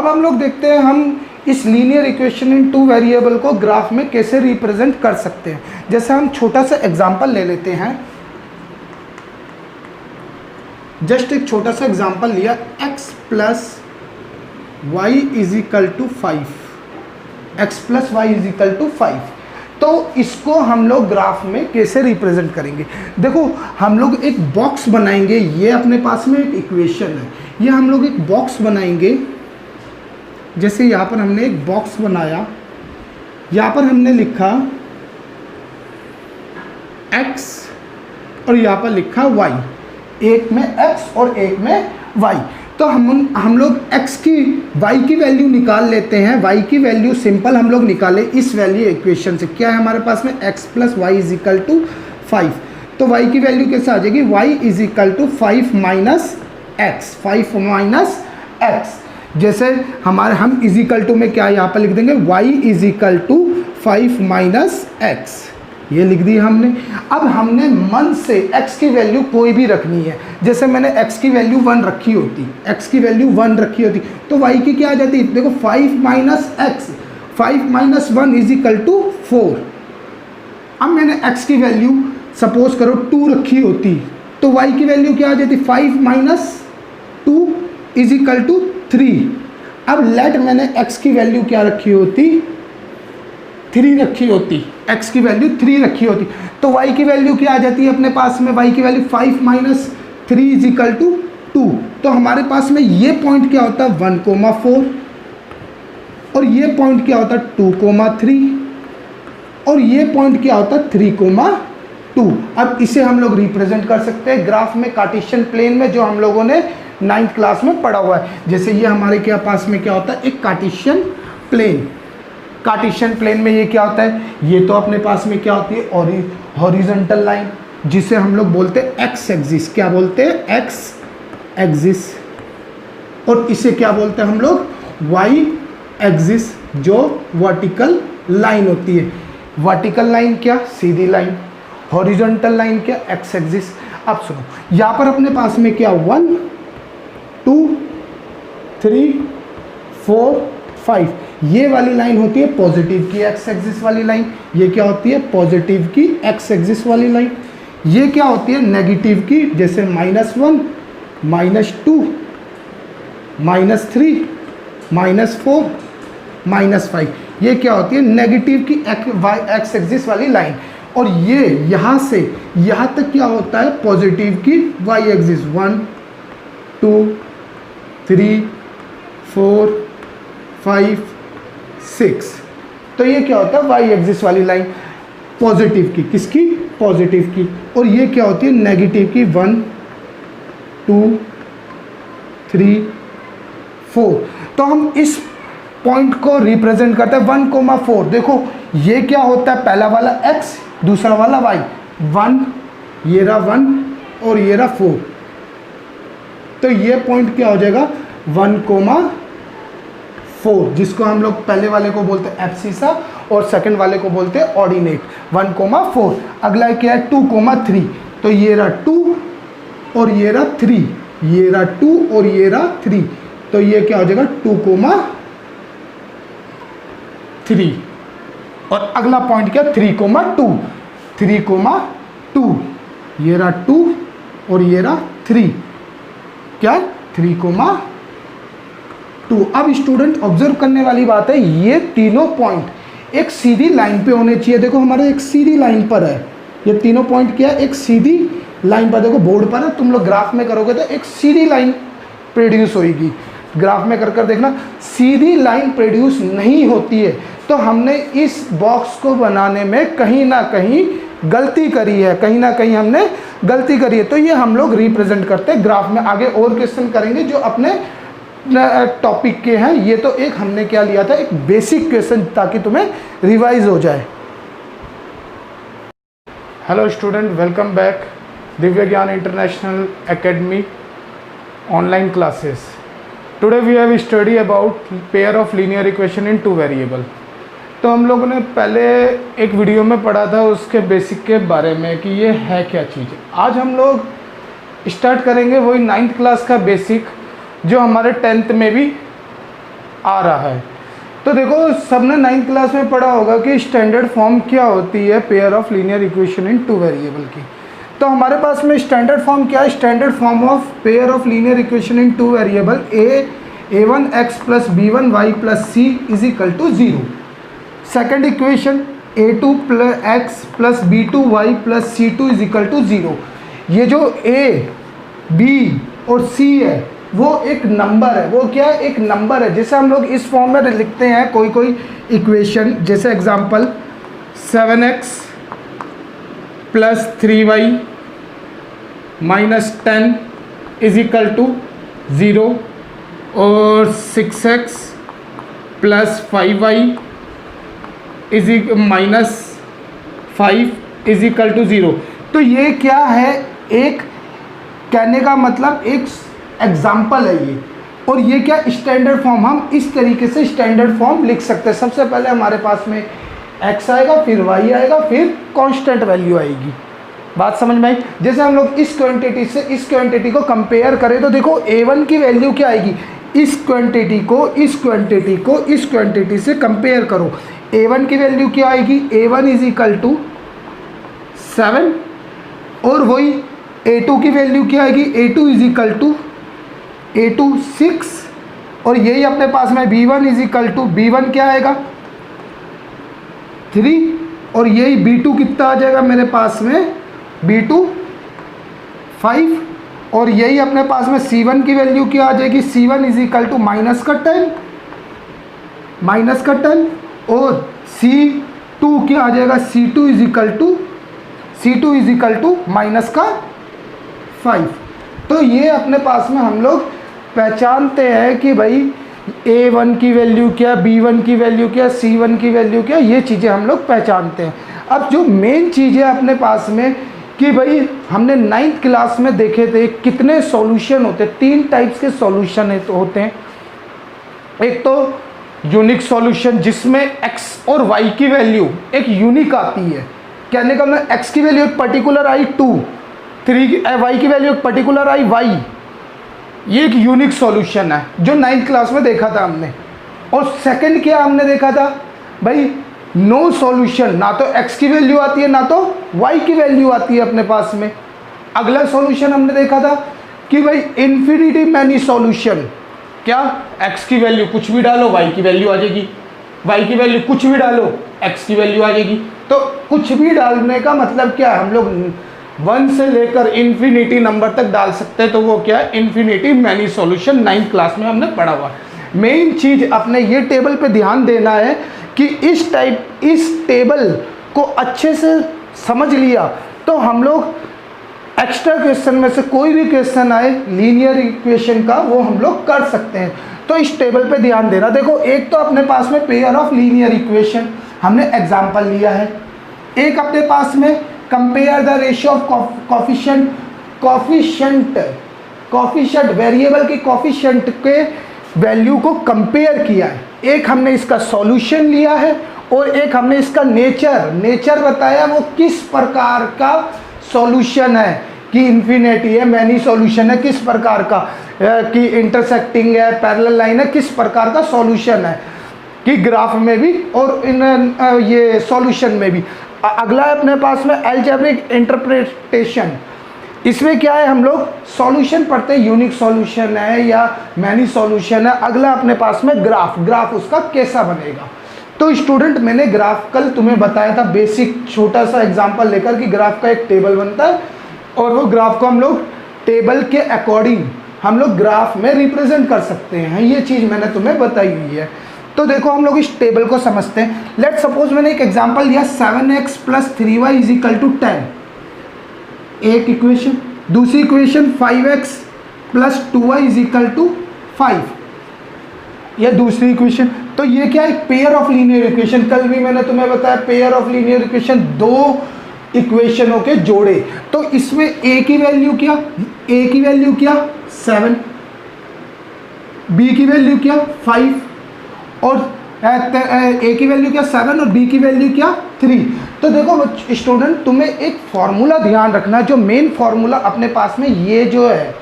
अब हम लोग देखते हैं हम इस linear equation in two variable को ग्राफ में कैसे रिप्रेजेंट कर सकते हैं। जैसे हम छोटा सा एग्जांपल ले लेते हैं, जस्ट एक छोटा सा एग्जांपल लिया, x plus Y is equal to 5, X plus Y is equal to 5। तो इसको हम लोग ग्राफ में कैसे रिप्रेजेंट करेंगे। देखो हम लोग एक बॉक्स बनाएंगे, ये अपने पास में एक इक्वेशन है, ये हम लोग एक बॉक्स बनाएंगे। जैसे यहाँ पर हमने एक बॉक्स बनाया, यहाँ पर हमने लिखा x और यहाँ पर लिखा y, एक में x और एक में y। तो हम लोग x की y की वैल्यू निकाल लेते हैं। y की वैल्यू सिंपल हम लोग निकाले इस वैल्यू इक्वेशन से। क्या है हमारे पास में, x plus Y is equal to 5। तो y की वैल्यू कैसे आ जाएगी, y is equal to 5 minus X, 5 minus X. जैसे हमारे हम इज इक्वल टू में क्या यहाँ पर लिख देंगे, y is equal to 5 minus X, ये लिख दी हमने। अब हमने मन से x की वैल्यू कोई भी रखनी है। जैसे मैंने x की वैल्यू 1 रखी होती, x की वैल्यू 1 रखी होती, तो y की क्या आ जाती, देखो 5 minus X, 5 minus 1 is equal to 4। अब मैंने x की वैल्यू सपोज करो 2 रखी होती, तो y की वैल्यू क्या आ जाती, 5 माइनस 2 इज इक्वल टू 3। अब लेट मैंने x की वैल्यू क्या रखी होती, 3 रखी होती, x की वैल्यू 3 रखी होती, तो y की वैल्यू क्या आ जाती है अपने पास में, y की value 5 minus 3 is equal to 2। तो हमारे पास में ये पॉइंट क्या होता है 1,4, और ये पॉइंट क्या होता है 2,3, और ये पॉइंट क्या होता है 3,2। अब इसे हम लोग रिप्रेजेंट कर सकते हैं ग्राफ में कार्टेशियन प्लेन में, जो हम लोगों ने 9th क्लास में पढ़ा हुआ है। जैसे ये हमारे क्या पास में क्या होता है, एक कार्टेशियन प्लेन। कार्टेशियन प्लेन में ये क्या होता है, ये तो अपने पास में क्या होती है हॉरिजॉन्टल लाइन, जिसे हम लोग बोलते हैं एक्स एक्सिस। क्या बोलते हैं, एक्स एक्सिस। और इसे क्या बोलते हैं हम लोग, वाई एक्सिस, जो वर्टिकल लाइन होती है। वर्टिकल लाइन क्या, सीधी लाइन, हॉरिजॉन्टल लाइन क्या, एक्स एक्सिस। अब सुनो, यहाँ पर अपने पास में क्या 1 2 3 4 5, ये वाली लाइन होती है पॉजिटिव की एक्स एक्सिस वाली लाइन। ये क्या होती है, पॉजिटिव की एक्स एक्सिस वाली लाइन। ये क्या होती है, नेगेटिव की, जैसे -1 -2 -3 -4 -5। ये क्या होती है, नेगेटिव की एक्स एक्सिस वाली लाइन। और ये यहाँ से यहाँ तक क्या होता है, पॉजिटिव की वाई एक्सिस, 1 2 3 4 5 6। तो ये क्या होता है, वाई एक्सिस वाली लाइन पॉजिटिव की, किसकी, पॉजिटिव की। और ये क्या होती है, नेगेटिव की, 1 2 3 4। तो हम इस पॉइंट को रिप्रेजेंट करते हैं 1,4। देखो ये क्या होता है, पहला वाला x, दूसरा वाला y, 1, ये रहा 1 और ये रहा 4। तो ये पॉइंट क्या हो जाएगा 1,4, जिसको हम लोग पहले वाले को बोलते हैं एब्सिसा और सेकंड वाले को बोलते हैं ऑर्डिनेट। 1,4। अगला क्या है 2,3, तो ये रहा 2 और ये रहा 3, ये रहा 2 और ये रहा 3, तो ये क्या हो जाएगा 2,3। और अगला पॉइंट क्या 3,2, 3,2, ये रहा 2 और ये रहा 3, क्या 3,2। अब स्टूडेंट ऑब्जर्व करने वाली बात है, ये तीनों पॉइंट एक सीधी लाइन पे होने चाहिए। देखो हमारे एक सीधी लाइन पर है, ये तीनों पॉइंट क्या है, एक सीधी लाइन पर। देखो बोर्ड पर है, तुम लोग ग्राफ में करोगे तो एक सीधी लाइन प्रोड्यूस होगी। ग्राफ में कर देखना, सीधी लाइन प्रोड्यूस नहीं होती है। तो हमने इस बॉक्स को बनाने में कहीं ना कहीं गलती करी है, कहीं ना कहीं हमने गलती करी है। तो ये हम लोग रिप्रेजेंट करते हैं ग्राफ में। आगे और क्वेश्चन करेंगे जो अपने टॉपिक के हैं। ये तो एक हमने क्या लिया था, एक बेसिक क्वेश्चन, ताकि तुम्हें रिवाइज हो जाए। Hello student, welcome back Divya Gyan international academy online classes. Today we have study about pair of linear equation in two variable. तो हम लोगों ने पहले एक वीडियो में पढ़ा था उसके बेसिक के बारे में कि ये है क्या चीज़। आज हम लोग स्टार्ट करेंगे वही 9th क्लास का बेसिक, जो हमारे 10th में भी आ रहा है। तो देखो सबने 9th क्लास में पढ़ा होगा कि स्टैंडर्ड फॉर्म क्या होती है pair of linear equation in two variable की। तो हमारे पास में स्टैंडर्ड फॉर्म क्या है? Standard form of pair of linear equation in two variable a1x plus b1y plus c is equal to 0। Second equation a2 plus x plus b2y plus c2 is equal to 0। ये जो a b और c है वो एक number है। वो क्या है? एक नंबर है। जैसे हम लोग इस फॉर्म में लिखते हैं कोई इक्वेशन, जैसे example 7x plus 3y minus 10 is equal to 0 और 6x plus 5y minus 5 is equal to 0। तो ये क्या है? एक कहने का मतलब एक एग्जाम्पल है ये। और ये क्या? Standard form. हम इस तरीके से स्टैंडर्ड फॉर्म लिख सकते हैं। सबसे पहले हमारे पास में x आएगा, फिर y आएगा, फिर कांस्टेंट वैल्यू आएगी। बात समझ में आई? जैसे हम लोग इस क्वांटिटी से इस क्वांटिटी को कंपेयर करें तो देखो a1 की वैल्यू क्या आएगी? इस क्वांटिटी को इस क्वांटिटी को इस क्वांटिटी से कंपेयर करो। a1 की वैल्यू क्या आएगी? a1 इज इक्वल टू 7 और वही a2 की वैल्यू क्या आएगी? a2 इज इक्वल टू 6 और यही अपने पास में b1 is equal to b1 क्या आएगा? 3 और यही b2 कितना आ जाएगा मेरे पास में? b2 5 और यही अपने पास में c1 की वैल्यू क्या आ जाएगी? c1 is equal to minus का 10 और c2 क्या आ जाएगा? c2 is equal to minus का 5। तो ये अपने पास में हम लोग पहचानते हैं कि भाई a1 की वैल्यू क्या, b1 की वैल्यू क्या, c1 की वैल्यू क्या, ये चीज़ें हम लोग पहचानते हैं। अब जो मेन चीज़ है अपने पास में कि भाई हमने 9th क्लास में देखे थे कितने सॉल्यूशन होते हैं। 3 टाइप्स के सॉल्यूशन होते हैं। एक तो यूनिक सॉल्यूशन जिसमें x और y की वैल्यू एक यूनिक आती है। कहने का मतलब x की वैल्यू एक पर्टिकुलर आई 2, 3 y की वैल्यू एक पर्टिकुलर आई y। ये एक यूनिक सॉल्यूशन है जो 9th क्लास में देखा था हमने। और सेकंड क्या हमने देखा था भाई? नो सॉल्यूशन, ना तो x की वैल्यू आती है ना तो y की वैल्यू आती है अपने पास में। अगला सॉल्यूशन हमने देखा था कि भाई इन्फिनिटी मैनी सॉल्यूशन। क्या? x की वैल्यू कुछ भी डालो y की वैल्यू आ जाएगी, y की वैल्यू कुछ भी डालो x की वैल्यू आ जाएगी। तो कुछ भी डालने का मतलब क्या है? हम लोग 1 से लेकर इन्फिनिटी नंबर तक डाल सकते हैं। तो वो क्या है? Infinity many solution 9th class में हमने पढ़ा हुआ है। मेन चीज़ अपने ये टेबल पे ध्यान देना है कि इस टेबल को अच्छे से समझ लिया तो हम लोग एक्स्ट्रा क्वेश्चन में से कोई भी क्वेश्चन आए लीनियर इक्वेशन का वो हम लोग कर सकते हैं। तो इस टेबल पे ध्यान देना। देखो एक तो अपने पास में पेयर ऑफ लीनियर इक्वेशन हमने एग्जाम्पल लिया है। एक अपने पास में compare the ratio of coefficient variable के कॉफिशिएंट के वैल्यू को कंपेयर किया है। एक हमने इसका सॉल्यूशन लिया है और एक हमने इसका नेचर बताया वो किस प्रकार का सॉल्यूशन है, कि इन्फिनिटी है, मैनी सॉल्यूशन है, किस प्रकार का, कि इंटरसेक्टिंग है, पैरेलल लाइन है, किस प्रकार का सॉल्यूशन है, कि ग्राफ में भी और इन ये सॉल्यूशन में भी। अगला है अपने पास में अलजेब्रिक इंटरप्रिटेशन। इसमें क्या है? हम लोग सॉल्यूशन पढ़ते हैं, यूनिक सॉल्यूशन है या मैनी सॉल्यूशन है। अगला अपने पास में ग्राफ उसका कैसा बनेगा। तो स्टूडेंट मैंने ग्राफ कल तुम्हें बताया था बेसिक छोटा सा एग्जांपल लेकर कि ग्राफ का एक टेबल बनता है और वो ग्राफ को हम लोग टेबल के अकॉर्डिंग हम लोग ग्राफ में रिप्रेजेंट कर सकते हैं। ये चीज़ मैंने तुम्हें बताई हुई है। तो देखो हम लोग इस टेबल को समझते हैं। लेट सपोज मैंने एक एग्जांपल दिया 7x plus 3y is equal to 10, एक इक्वेशन। दूसरी equation 5x plus 2y is equal to 5, यह दूसरी इक्वेशन। तो ये क्या है? Pair of linear equation. कल भी मैंने तुम्हें बताया पेयर ऑफ लीनियर इक्वेशन दो इक्वेशनों के जोड़े। तो इसमें a की वैल्यू क्या? a की वैल्यू क्या? 7, b की वैल्यू क्या? 5 और a की वैल्यू क्या? 7 और b की वैल्यू क्या? 3। तो देखो स्टूडेंट तुम्हें एक फॉर्मूला ध्यान रखना, जो मेन फॉर्मूला अपने पास में ये जो है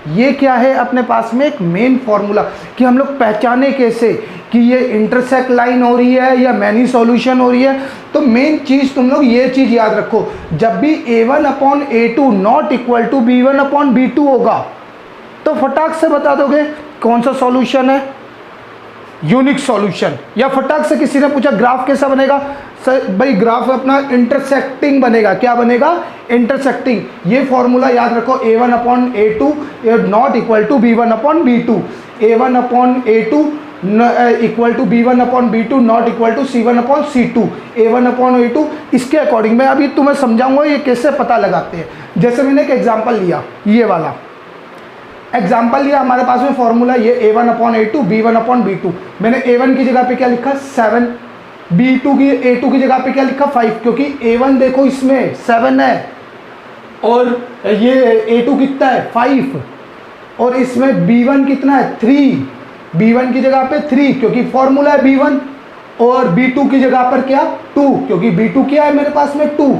ये क्या है अपने पास में एक मेन फॉर्मूला कि हम लोग पहचाने कैसे कि ये इंटरसेक्ट लाइन हो रही है या मैनी सॉल्यूशन हो रही है। तो मेन चीज़ तुम लोग ये चीज़ याद रखो, जब भी a1/a2 not equal to b1/b2 होगा तो फटाक से बता दोगे कौन सा सॉल्यूशन है, यूनिक सॉल्यूशन। या फटाक से किसी ने पूछा ग्राफ कैसा बनेगा, सर भाई ग्राफ अपना इंटरसेक्टिंग बनेगा। क्या बनेगा? इंटरसेक्टिंग। ये फॉर्मूला याद रखो, a1/a2 not equal to b1/b2, a1/a2 equal to b1/b2 not equal to c1/c2, a1/a2। इसके अकॉर्डिंग मैं अभी तुम्हें समझाऊंगा ये कैसे पता लगाते हैं। जैसे मैंने एक एग्जांपल लिया, ये वाला एग्जाम्पल लिया, हमारे पास में फॉर्मूला ये a1/a2 b1/b2। मैंने a1 की जगह पे क्या लिखा 7, a2 की जगह पे क्या लिखा 5, क्योंकि a1 देखो इसमें 7 है और ये a2 कितना है 5, और इसमें b1 कितना है 3, b1 की जगह पे 3 क्योंकि फॉर्मूला है b1, और b2 की जगह पर क्या 2 क्योंकि b2 क्या है मेरे पास में 2।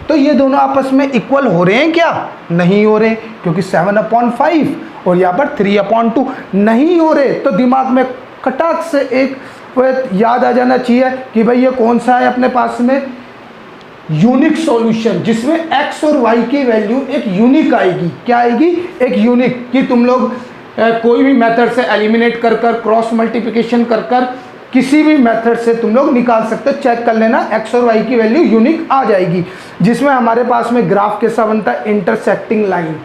तो ये दोनों आपस में इक्वल हो रहे हैं क्या? नहीं हो रहे, क्योंकि 7/5 और यहाँ पर 3/2 नहीं हो रहे। तो दिमाग में कटाक से एक याद आ जाना चाहिए कि भाई ये कौन सा है अपने पास में यूनिक सॉल्यूशन, जिसमें x और y की वैल्यू एक यूनिक आएगी। क्या आएगी? एक यूनिक। कि तुम लोग कोई भी मेथड से एलिमिनेट कर कर, क्रॉस मल्टीप्लिकेशन कर कर, किसी भी मेथड से तुम लोग निकाल सकते हो, चेक कर लेना x और y की वैल्यू यूनिक आ जाएगी। जिसमें हमारे पास में ग्राफ कैसा बनता है? Intersecting line.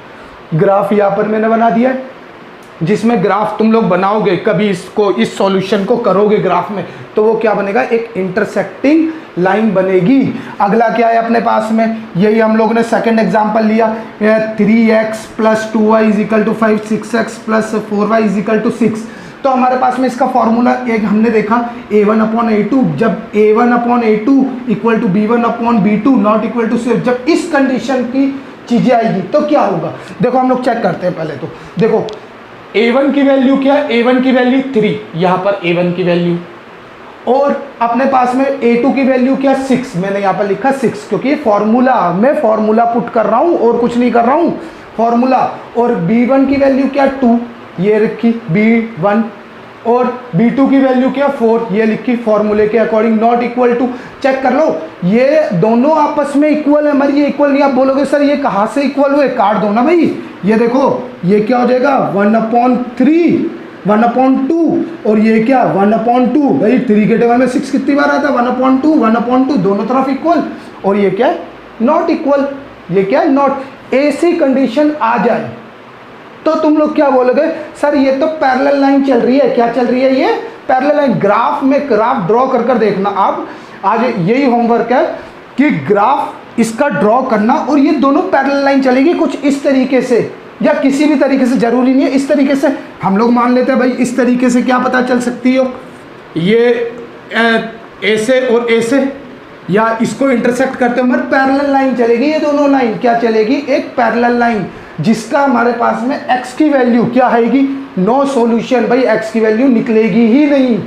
ग्राफ यहाँ पर मैंने बना दिया है, जिसमें ग्राफ तुम लोग बनाओगे कभी इसको, इस सॉल्यूशन को करोगे ग्राफ में, तो वो क्या बनेगा? एक इंटरसेक्टिंग लाइन बनेगी। अगला क्या है अपने पास में? यही हम लोग ने सेकंड एग्जांपल लिया, 3x + 2y = 5, 6x + 4y = 6। तो हमारे पास में इसका फॉर्मूला एक हमने देखा a1/a2, जब a1/a2 equal to b1/b2 not equal to 6, जब इस कंडीशन की चीज़ें आएगी तो क्या होगा? देखो हम लोग चेक करते हैं पहले। तो देखो a1 की वैल्यू क्या है? a1 की वैल्यू 3, यहाँ पर a1 की वैल्यू, और अपने पास में a2 की वैल्यू क्या 6, मैंने यहाँ पर लिखा 6 क्योंकि फॉर्मूला, मैं फॉर्मूला पुट कर रहा हूँ और कुछ नहीं कर रहा हूँ, फॉर्मूला। और b1 की वैल्यू क्या 2, ये रखी b1, और b2 की वैल्यू क्या 4, ये लिखी फॉर्मूले के according, not equal to. Check कर लो ये दोनों आपस में इक्वल है, मगर ये इक्वल नहीं। आप बोलोगे सर ये कहाँ से इक्वल हुए? काट दो ना भाई। ये देखो ये क्या हो जाएगा 1/3, 1/2, और ये क्या 1/2। भाई 3 के टेबल में 6 कितनी बार आता है? 1/2, 1/2, दोनों तरफ इक्वल। और ये क्या है? Not equal. ये क्या है? नॉट। ऐसी कंडीशन आ जाए तो तुम लोग क्या बोलोगे? सर ये तो पैरेलल लाइन चल रही है। क्या चल रही है? ये पैरेलल लाइन। ग्राफ में ग्राफ ड्रॉ कर कर देखना। आप आज यही होमवर्क है कि ग्राफ इसका ड्रॉ करना, और ये दोनों पैरेलल लाइन चलेगी कुछ इस तरीके से, या किसी भी तरीके से, जरूरी नहीं है इस तरीके से। हम लोग मान लेते हैं भाई इस तरीके से क्या पता चल सकती हो, ये ऐसे और ऐसे, या इसको इंटरसेक्ट करते हो, मगर पैरेलल लाइन चलेगी। ये दोनों लाइन क्या चलेगी? एक पैरेलल लाइन, जिसका हमारे पास में x की वैल्यू क्या आएगी? No solution. भाई x की वैल्यू निकलेगी ही नहीं।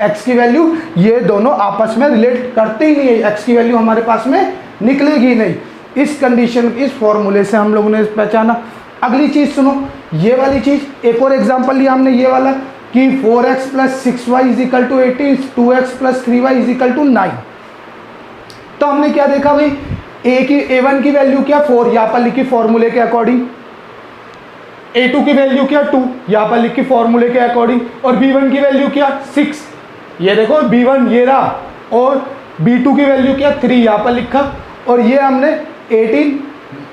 x की वैल्यू, ये दोनों आपस में रिलेट करते ही नहीं है, x की वैल्यू हमारे पास में निकलेगी नहीं। इस कंडीशन, इस फॉर्मूले से हम लोगों ने पहचाना। अगली चीज़ सुनो, ये वाली चीज़, एक और एग्जाम्पल लिया हमने ये वाला कि 4x + 6y = 18, 2x + 3y = 9। तो हमने क्या देखा भाई? a1 की वैल्यू क्या 4, यहाँ पर लिखी फॉर्मूले के अकॉर्डिंग, a2 की वैल्यू क्या 2, यहाँ पर लिखी फॉर्मूले के अकॉर्डिंग, और b1 की वैल्यू क्या 6, ये देखो b1 ये रहा, और b2 की वैल्यू क्या 3, यहाँ पर लिखा, और ये हमने 18,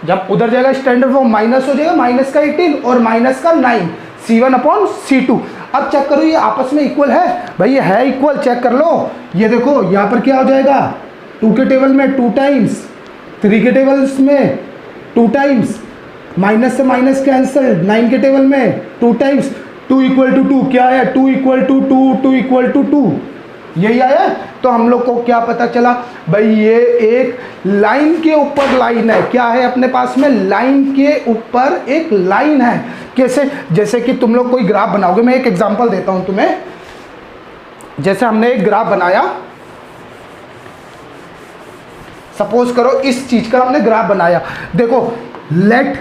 जब उधर जाएगा स्टैंडर्ड फॉर्म माइनस हो जाएगा, माइनस का 18 और माइनस का 9, c1/c2। अब चेक करो ये आपस में इक्वल है? भाई ये है इक्वल, चेक कर लो। ये देखो यहाँ पर क्या हो जाएगा, 2 के टेबल में 2 टाइम्स, 3 के टेबल्स में 2 टाइम्स, माइनस से माइनस कैंसल, 9 के टेबल में 2 टाइम्स, 2 = 2 क्या है? 2 = 2, 2 = 2, यही आया। तो हम लोग को क्या पता चला? भाई ये एक लाइन के ऊपर लाइन है। क्या है अपने पास में? लाइन के ऊपर एक लाइन है। कैसे? जैसे कि तुम लोग कोई ग्राफ बनाओगे, मैं एक एग्जांपल देता हूं तुम्हें। जैसे हमने एक ग्राफ बनाया, सपोज करो इस चीज का हमने ग्राफ बनाया। देखो लेट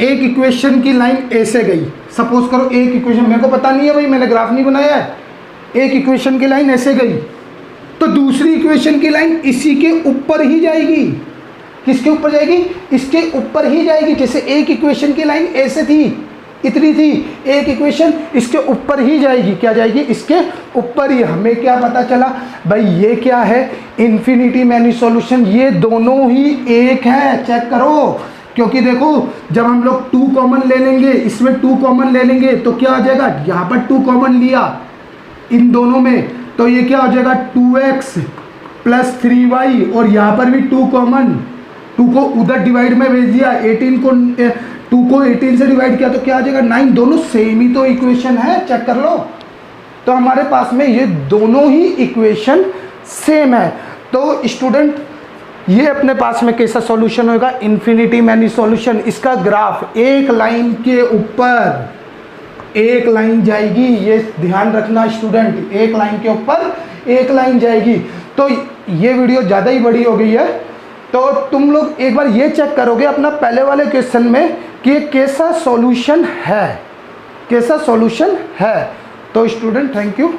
एक इक्वेशन की लाइन ए से गई, सपोज करो एक इक्वेशन, मेरे को पता नहीं है भाई, मैंने ग्राफ नहीं बनाया है, एक इक्वेशन की लाइन ऐसे गई, तो दूसरी इक्वेशन की लाइन इसी के ऊपर ही जाएगी। किसके ऊपर जाएगी? इसके ऊपर ही जाएगी। जैसे एक इक्वेशन की लाइन ऐसे थी, इतनी थी, एक इक्वेशन इसके ऊपर ही जाएगी। क्या जाएगी? इसके ऊपर ही। हमें क्या पता चला भाई? ये क्या है? Infinity many solution. ये दोनों ही एक है, चेक करो। क्योंकि देखो जब हम लोग 2 कॉमन ले लेंगे, इसमें 2 कॉमन ले लेंगे तो क्या आ जाएगा? यहाँ पर 2 कॉमन लिया इन दोनों में, तो ये क्या हो जाएगा? 2x + 3y, और यहाँ पर भी 2 कॉमन, 2 को उधर डिवाइड में भेज दिया, 2 को 18 से डिवाइड किया तो क्या आ जाएगा? 9। दोनों सेम ही तो इक्वेशन है, चेक कर लो। तो हमारे पास में ये दोनों ही इक्वेशन सेम है। तो स्टूडेंट ये अपने पास में कैसा सॉल्यूशन होगा? Infinity many solution. इसका ग्राफ एक लाइन के ऊपर एक लाइन जाएगी, ये ध्यान रखना स्टूडेंट, एक लाइन के ऊपर एक लाइन जाएगी। तो ये वीडियो ज़्यादा ही बड़ी हो गई है, तो तुम लोग एक बार ये चेक करोगे अपना पहले वाले क्वेश्चन में कि ये कैसा सॉल्यूशन है, कैसा सॉल्यूशन है। तो स्टूडेंट थैंक यू।